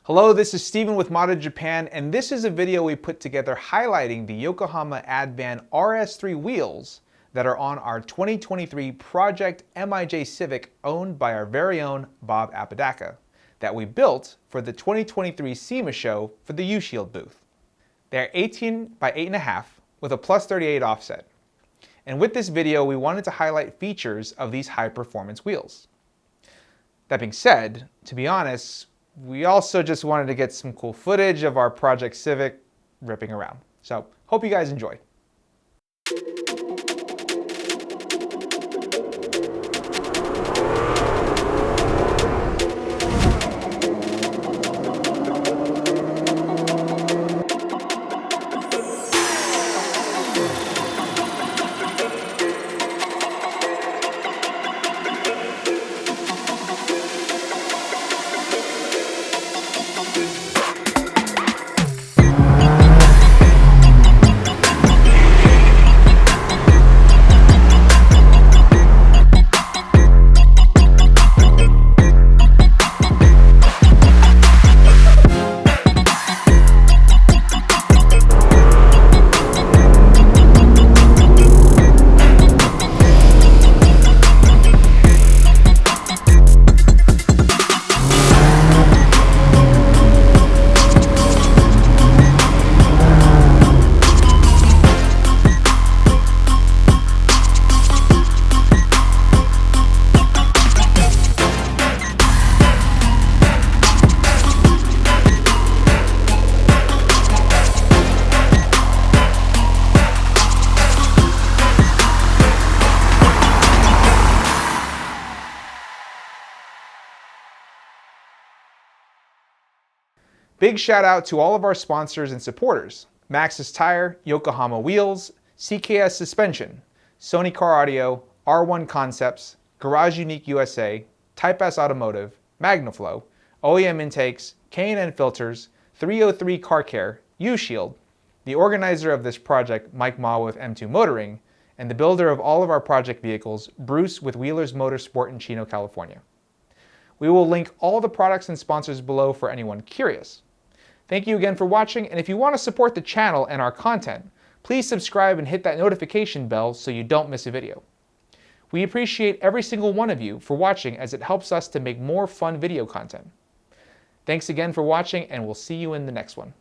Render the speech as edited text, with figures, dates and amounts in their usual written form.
Hello, this is Steven with Modded Japan, and this is a video we put together highlighting the Yokohama Advan RS3 wheels that are on our 2023 Project MIJ Civic owned by our very own Bob Apodaca that we built for the 2023 SEMA show for the U-Shield booth. They're 18 by 8.5 with a plus 38 offset. And with this video, we wanted to highlight features of these high-performance wheels. That being said, to be honest, we also just wanted to get some cool footage of our Project Civic ripping around. So, hope you guys enjoy. Big shout out to all of our sponsors and supporters: Maxxis Tire, Yokohama Wheels, CKS Suspension, Sony Car Audio, R1 Concepts, Garage Unique USA, Type S Automotive, Magnaflow, OEM Intakes, K&N Filters, 303 Car Care, U-Shield, the organizer of this project, Mike Ma with M2 Motoring, and the builder of all of our project vehicles, Bruce with Wheelers Motorsport in Chino, California. We will link all the products and sponsors below for anyone curious. Thank you again for watching, and if you want to support the channel and our content, please subscribe and hit that notification bell so you don't miss a video. We appreciate every single one of you for watching, as it helps us to make more fun video content. Thanks again for watching, and we'll see you in the next one.